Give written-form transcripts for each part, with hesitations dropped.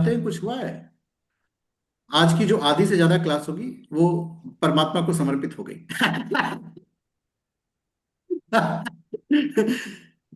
हैं कुछ हुआ है? आज की जो आधी से ज्यादा क्लास होगी वो परमात्मा को समर्पित हो गई।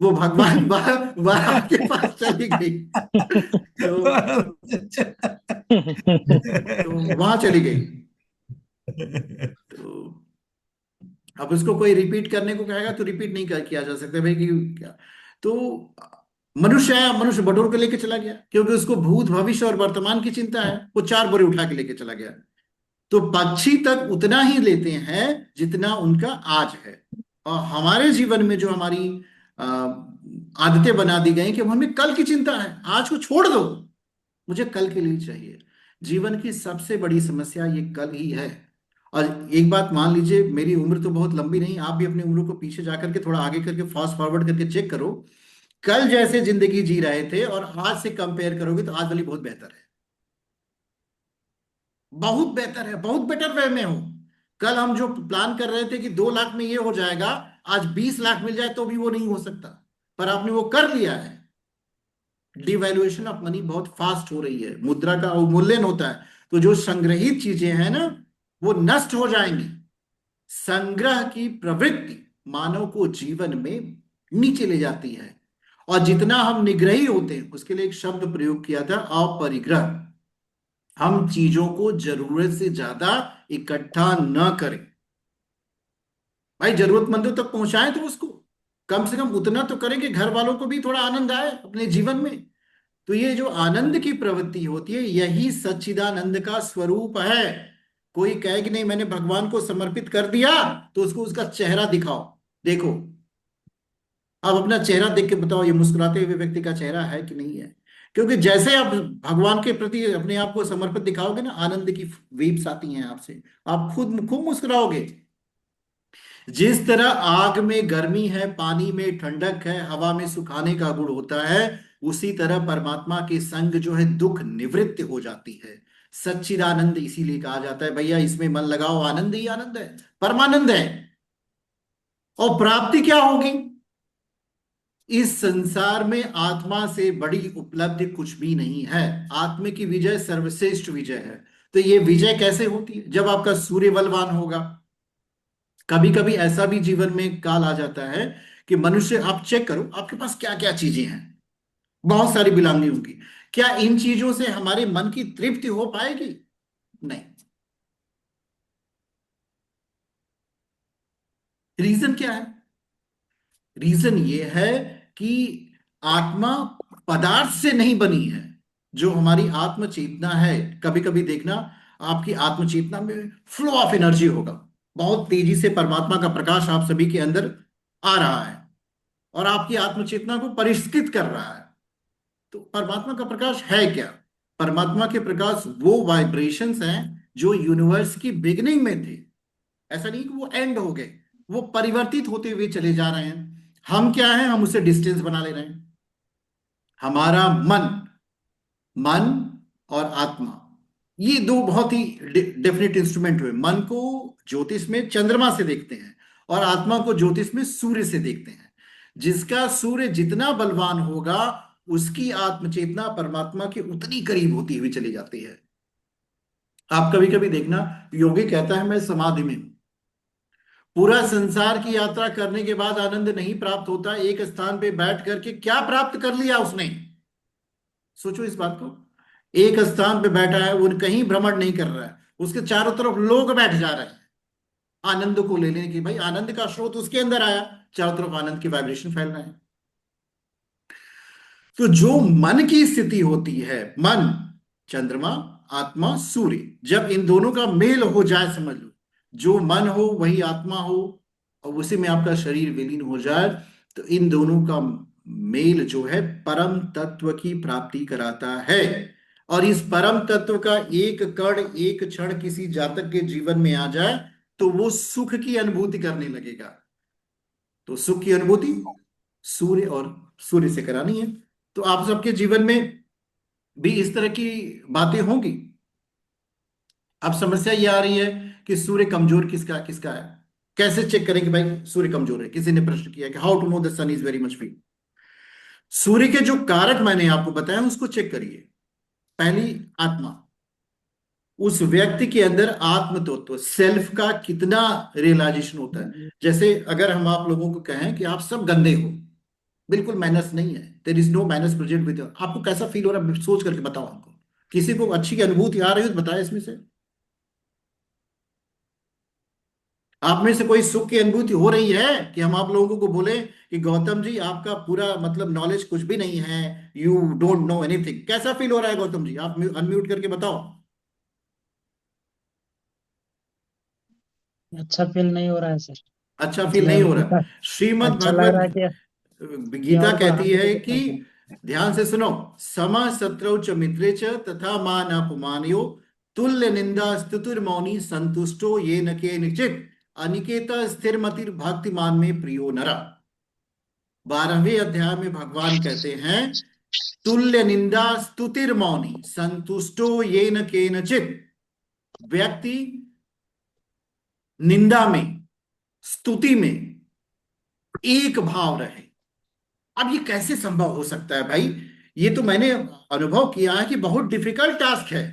वो भगवान बाबा के पास चली गई। तो तो वहां चली गई। तो अब उसको कोई रिपीट करने को कहेगा तो रिपीट नहीं किया जा सकता भाई कि क्या। तो मनुष्य आया, मनुष्य बटोर के लेके चला गया, क्योंकि उसको भूत भविष्य और वर्तमान की चिंता है। वो चार बोरे उठा के लेके चला गया। तो पक्षी तक उतना ही लेते हैं जितना उनका आज है। और हमारे जीवन में जो हमारी अ, आदतें बना दी गई कि हमें कल की चिंता है, आज को छोड़ दो, मुझे कल के लिए चाहिए। जीवन की सबसे बड़ी समस्या ये कल ही है। और एक बात मान लीजिए, मेरी उम्र तो बहुत लंबी नहीं, आप भी अपनी उम्र को पीछे जाकर के थोड़ा आगे करके फास्ट फॉरवर्ड करके चेक करो। कल जैसे जिंदगी जी रहे थे और आज से कंपेयर करोगे तो आज वाली बहुत बेहतर है। बहुत बेहतर है, बहुत बेटर वे में हो। कल हम जो प्लान कर रहे थे कि 2 लाख में ये हो जाएगा, आज 20 लाख मिल जाए तो भी वो नहीं हो सकता। पर आपने वो कर लिया है। डिवैल्यूएशन ऑफ मनी बहुत फास्ट हो रही है, मुद्रा का अवमूल्यन होता है। तो जो संग्रहित चीजें हैं ना, वो नष्ट हो जाएंगी। संग्रह की प्रवृत्ति मानव को जीवन में नीचे ले जाती है। और जितना हम निग्रही होते हैं, उसके लिए एक शब्द प्रयोग किया था, अपरिग्रह। हम चीजों को जरूरत से ज्यादा इकट्ठा न करें। भाई जरूरतमंदों तक पहुंचाएं तो उसको कम से कम उतना तो करें कि घर वालों को भी थोड़ा आनंद आए अपने जीवन में। तो ये जो आनंद की प्रवृत्ति होती है, यही सच्चिदानंद का स्वरूप है। कोई कहे कि नहीं मैंने भगवान को समर्पित कर दिया, तो उसको उसका चेहरा दिखाओ। देखो, आप अपना चेहरा देख के बताओ ये मुस्कुराते हुए व्यक्ति का चेहरा है कि नहीं है। क्योंकि जैसे आप भगवान के प्रति अपने आप को समर्पित दिखाओगे ना, आनंद की वेव्स आती हैं आपसे, आप खुद खूब मुस्कुराओगे। जिस तरह आग में गर्मी है, पानी में ठंडक है, हवा में सुखाने का गुण होता है, उसी तरह परमात्मा के संग जो है दुख निवृत्त हो जाती है। सच्चिदानंद इसीलिए कहा जाता है भैया इसमें मन लगाओ, आनंद ही आनंद है, परमानंद है। और प्राप्ति क्या होगी? इस संसार में आत्मा से बड़ी उपलब्धि कुछ भी नहीं है। आत्मा की विजय सर्वश्रेष्ठ विजय है। तो ये विजय कैसे होती है? जब आपका सूर्य बलवान होगा। कभी कभी ऐसा भी जीवन में काल आ जाता है कि मनुष्य, आप चेक करो आपके पास क्या क्या चीजें हैं, बहुत सारी बिलावनी होगी। क्या इन चीजों से हमारे मन की तृप्ति हो पाएगी? नहीं। रीजन क्या है? रीजन ये है कि आत्मा पदार्थ से नहीं बनी है। जो हमारी आत्म चेतना है, कभी कभी देखना, आपकी आत्म चेतना में फ्लो ऑफ एनर्जी होगा। बहुत तेजी से परमात्मा का प्रकाश आप सभी के अंदर आ रहा है और आपकी आत्म चेतना को परिष्कृत कर रहा है। तो परमात्मा का प्रकाश है क्या? परमात्मा के प्रकाश वो वाइब्रेशंस हैं जो यूनिवर्स की बिगिनिंग में थे। ऐसा नहीं कि वो एंड हो गए, वो परिवर्तित होते हुए चले जा रहे हैं। हम क्या है, हम उससे डिस्टेंस बना ले रहे हैं। हमारा मन, मन और आत्मा, ये दो बहुत ही डेफिनेट इंस्ट्रूमेंट हुए। मन को ज्योतिष में चंद्रमा से देखते हैं और आत्मा को ज्योतिष में सूर्य से देखते हैं। जिसका सूर्य जितना बलवान होगा, उसकी आत्मचेतना परमात्मा के उतनी करीब होती हुई चली जाती है। आप कभी कभी देखना, योगी कहता है मैं समाधि में हूं। पूरा संसार की यात्रा करने के बाद आनंद नहीं प्राप्त होता, एक स्थान पे बैठ करके क्या प्राप्त कर लिया उसने? सोचो इस बात को। एक स्थान पे बैठा है, वो कहीं भ्रमण नहीं कर रहा है, उसके चारों तरफ लोग बैठ जा रहे हैं आनंद को लेने की। भाई आनंद का स्रोत उसके अंदर आया, चारों तरफ आनंद की वाइब्रेशन फैल रहे हैं। तो जो मन की स्थिति होती है, मन, चंद्रमा, आत्मा, सूर्य, जब इन दोनों का मेल हो जाए, समझ लो, जो मन हो वही आत्मा हो और उसी में आपका शरीर विलीन हो जाए, तो इन दोनों का मेल जो है परम तत्व की प्राप्ति कराता है। और इस परम तत्व का एक कण, एक क्षण किसी जातक के जीवन में आ जाए, तो वो सुख की अनुभूति करने लगेगा। तो सुख की अनुभूति सूर्य और सूर्य से करानी है। तो आप सबके जीवन में भी इस तरह की बातें होंगी। अब समस्या ये आ रही है कि सूर्य कमजोर किसका किसका है। कैसे चेक करें कि भाई सूर्य कमजोर है? किसी ने प्रश्न किया कि how to know the sun is very much weak. सूर्य के जो कारक मैंने आपको बताया उसको चेक करिए। पहली आत्मा, उस व्यक्ति के अंदर आत्म तत्व सेल्फ का कितना रियलाइजेशन होता है। जैसे अगर हम आप लोगों को कहें कि आप सब गंदे हो, बिल्कुल मैनर्स नहीं है, there is no manners present with, आपको कैसा फील हो रहा है सोच करके बताओ हमको। किसी को अच्छी की अनुभूति आ रही हो तो बताए इसमें से। आप में से कोई सुख की अनुभूति हो रही है कि हम आप लोगों को बोले कि गौतम जी आपका पूरा मतलब नॉलेज कुछ भी नहीं है, यू डोंट नो एनीथिंग? कैसा फील हो रहा है गौतम जी? आप अनम्यूट करके बताओ। अच्छा फील नहीं हो रहा है सर। अच्छा फील नहीं मतलब हो रहा? ऐसा श्रीमद् अच्छा लग रहा है भगवत कि गीता और कहती बढ़ाने की है कि, जरूरत है। ध्यान से सुनो, सम शत्रौ च मित्रे च तथा मान अपमानयो तुल्य निंदा स्तुतिर मौनी संतुष्टो ये न के निचित अनिकेत स्थिर मतिर भक्तिमान में प्रियो नरा। 12वें अध्याय में भगवान कहते हैं तुल्य निंदा स्तुतिर मौनी संतुष्टो ये न के नचित। व्यक्ति निंदा में, स्तुति में एक भाव रहे। अब ये कैसे संभव हो सकता है भाई? ये तो मैंने अनुभव किया है कि बहुत डिफिकल्ट टास्क है।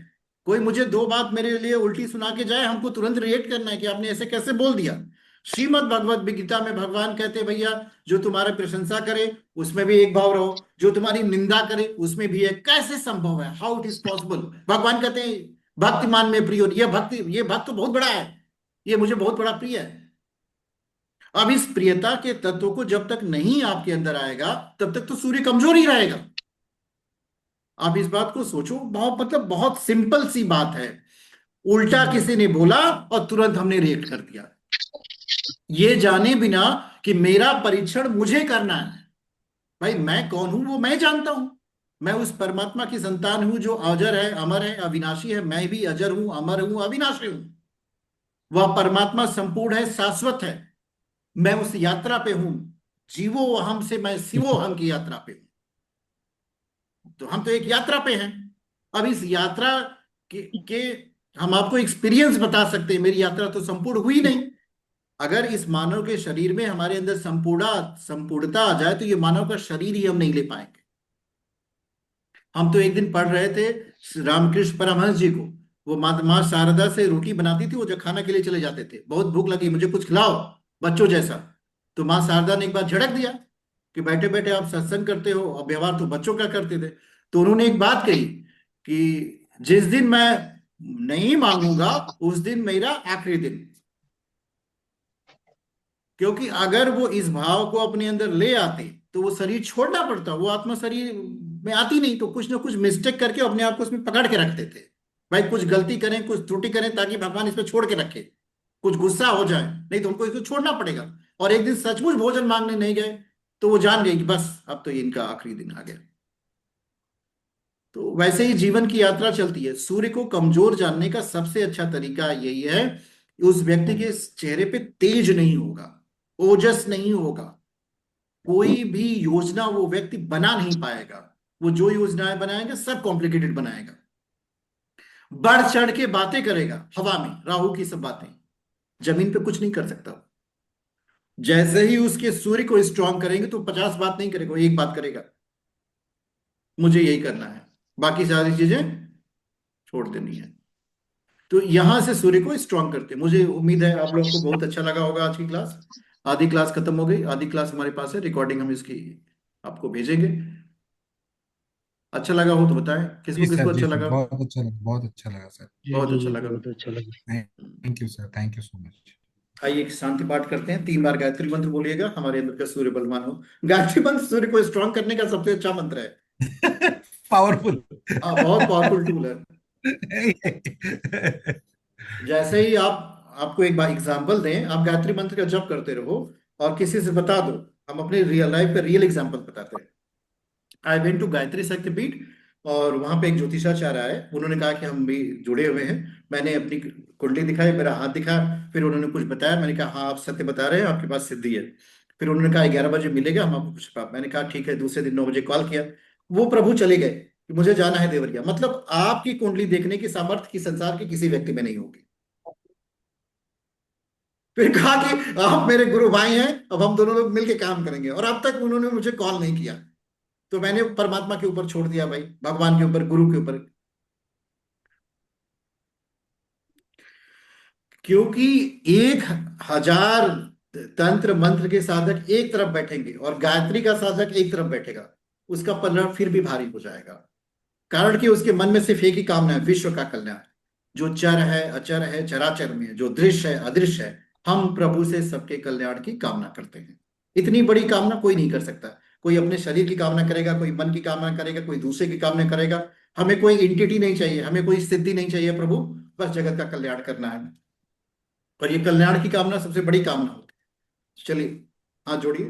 कोई मुझे दो बात मेरे लिए उल्टी सुना के जाए, हमको तुरंत रिएक्ट करना है कि आपने ऐसे कैसे बोल दिया। श्रीमद् भगवत गीता में भगवान कहते हैं भैया, जो तुम्हारी प्रशंसा करे उसमें भी एक भाव रहो, जो तुम्हारी निंदा करे उसमें भी एक। कैसे संभव है? How it is possible? भगवान कहते हैं भक्तिमान में प्रिय। ये भक्ति, ये भक्त तो बहुत बड़ा है, ये मुझे बहुत बड़ा प्रिय है। अब इस प्रियता के तत्व को जब तक नहीं आपके अंदर आएगा तब तक तो सूर्य कमजोर ही रहेगा। आप इस बात को सोचो, बहुत मतलब बहुत सिंपल सी बात है। उल्टा किसी ने बोला और तुरंत हमने रिएक्ट कर दिया, ये जाने बिना कि मेरा परीक्षण मुझे करना है। भाई मैं कौन हूं वो मैं जानता हूं। मैं उस परमात्मा की संतान हूं जो अजर है, अमर है, अविनाशी है। मैं भी अजर हूं, अमर हूं, अविनाशी हूं। वह परमात्मा संपूर्ण है, शाश्वत है। मैं उस यात्रा पे हूं। जीवो हम से मैं शिवो हम की यात्रा पे हूं। तो हम तो एक यात्रा पे हैं। अब इस यात्रा के हम आपको एक्सपीरियंस बता सकते हैं, मेरी यात्रा तो संपूर्ण हुई नहीं। अगर इस मानव के शरीर में हमारे अंदर संपूर्णता आ जाए तो ये मानव का शरीर ही हम नहीं ले पाएंगे। हम तो एक दिन पढ़ रहे थे रामकृष्ण परमहंस जी को, वो माँ शारदा से रोटी बनाती थी, वो जब खाना के लिए चले जाते थे, बहुत भूख लगी मुझे कुछ खिलाओ बच्चों जैसा। तो माँ शारदा ने एक बार झड़क दिया कि बैठे बैठे आप सत्संग करते हो और व्यवहार तो बच्चों का करते थे। तो उन्होंने एक बात कही कि जिस दिन मैं नहीं मांगूंगा उस दिन मेरा आखिरी दिन। क्योंकि अगर वो इस भाव को अपने अंदर ले आते तो वो शरीर छोड़ना पड़ता, वो आत्मा शरीर में आती नहीं, तो कुछ ना कुछ मिस्टेक करके अपने आप को उसमें पकड़ के रखते थे। भाई कुछ गलती करें, कुछ त्रुटि करें ताकि भगवान इसमें छोड़ के रखे, कुछ गुस्सा हो जाए, नहीं तो उनको इसको छोड़ना पड़ेगा। और एक दिन सचमुच भोजन मांगने नहीं गए तो वो जान गए कि बस अब तो ये इनका आखिरी दिन आ गया। तो वैसे ही जीवन की यात्रा चलती है। सूर्य को कमजोर जानने का सबसे अच्छा तरीका यही है कि उस व्यक्ति के चेहरे पे तेज नहीं होगा, ओजस नहीं होगा। कोई भी योजना वो व्यक्ति बना नहीं पाएगा। वो जो योजनाएं बनाएगा सब कॉम्प्लिकेटेड बनाएगा। बढ़ चढ़ के बातें करेगा हवा में, राहु की सब बातें। जमीन पे कुछ नहीं कर सकता। जैसे ही उसके सूर्य को स्ट्रांग करेंगे तो 50 बात नहीं करेगा, वो एक बात करेगा, मुझे यही करना है, बाकी सारी चीजें छोड़ देनी है। तो यहां से सूर्य को स्ट्रांग करते हैं। मुझे उम्मीद है आप लोगों को बहुत अच्छा लगा होगा आज की क्लास। आधी क्लास खत्म हो गई, आधी क्लास हमारे पास है, रिकॉर्डिंग हम इसकी आपको भेजेंगे। अच्छा लगा हो तो बताएं जी किसको किसको सर, जी अच्छा सर, लगा। बहुत अच्छा लगा, बहुत अच्छा लगा सर। जी बहुत जी अच्छा जी, लगा। बहुत अच्छा लगा। Thank you sir, thank you so much. आइए एक शांति पाठ करते हैं, 3 बार गायत्री मंत्र बोलिएगा, हमारे अंदर का सूर्य बलवान हो। गायत्री मंत्र सूर्य को स्ट्रांग करने का सबसे अच्छा मंत्र है। पावरफुल। हाँ बहुत पावरफुल टूल है। जैसे ही आप, आपको एक बार एग्जांपल दें, आप गायत्री मंत्र का जप करते रहो और किसी से बता दो। हम अपने रियल लाइफ का रियल एग्जांपल बताते हैं। आई वेंट टू गायत्री शक्तिपीठ और वहां पे एक ज्योतिषाचार्य आए, उन्होंने कहा कि हम भी जुड़े हुए हैं। मैंने अपनी कुंडली दिखाई, मेरा हाथ दिखा, फिर उन्होंने कुछ बताया, मैंने कहा हाँ आप सत्य बता रहे हैं, आपके पास सिद्धि है। फिर उन्होंने कहा 11 बजे मिलेगा, हम आपको कुछ मैंने कहा ठीक है। दूसरे दिन 9 बजे कॉल किया, वो प्रभु चले गए कि मुझे जाना है देवरिया। मतलब आपकी कुंडली देखने की सामर्थ्य की संसार के किसी व्यक्ति में नहीं होगी। फिर कहा कि आप मेरे गुरु भाई हैं, अब हम दोनों लोग मिलकर काम करेंगे, और अब तक उन्होंने मुझे कॉल नहीं किया। तो मैंने परमात्मा के ऊपर छोड़ दिया भाई, भगवान के ऊपर, गुरु के ऊपर। क्योंकि 1,000 तंत्र मंत्र के साधक एक तरफ बैठेंगे और गायत्री का साधक एक तरफ बैठेगा, उसका परिणाम फिर भी भारी हो जाएगा। कारण कि उसके मन में सिर्फ एक ही कामना है, विश्व का कल्याण। जो चर है, अचर है, चराचर में है, जो दृश्य है, अदृश्य है, हम प्रभु से सबके कल्याण की कामना करते हैं। इतनी बड़ी कामना कोई नहीं कर सकता। कोई अपने शरीर की कामना करेगा, कोई मन की कामना करेगा, कोई दूसरे की कामना करेगा। हमें कोई इंटिटी नहीं चाहिए, हमें कोई सिद्धि नहीं चाहिए प्रभु, बस जगत का कल्याण करना है। और ये कल्याण की कामना सबसे बड़ी कामना होती है। चलिए हाथ जोड़िए,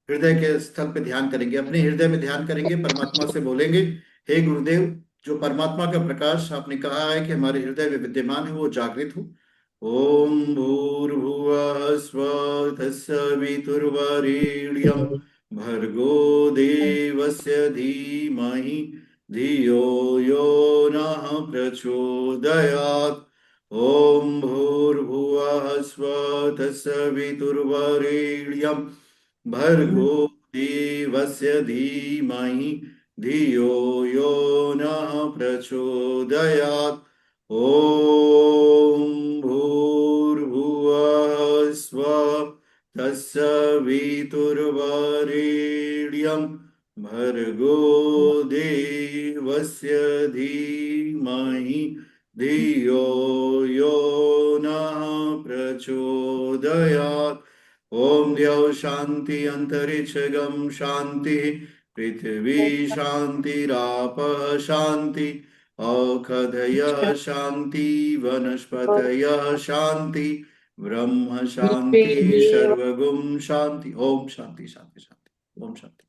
हृदय के स्थल पे ध्यान करेंगे, अपने हृदय में ध्यान करेंगे, परमात्मा से बोलेंगे, हे गुरुदेव, जो परमात्मा का प्रकाश आपने कहा है कि हमारे हृदय में विद्यमान है, वो जागृत हो। ओम भूर्भुवः स्वः तत्सवितुर्वरेण्यं भर्गो देवस्य धीमहि धियो यो नः प्रचोदयात्। ओम भूर्भुवः स्वः तत्सवितुर्वरेण्यं भर्गो देवस्य धीमहि धियो यो नः प्रचोदयात्। ओम भूर्भुवः स्वः तत्सवितुर्वरेण्यं भर्गो देवस्य धीमहि धियो यो नः प्रचोदयात्। ओम द्यौ शांति अंतरिक्षगम शांति पृथ्वी शांतिरापः शांति औषधयः शांति वनस्पतयः शांति ब्रह्म शांति सर्वगुण शांति। ओम शांति शांति शांति। ओम शांति।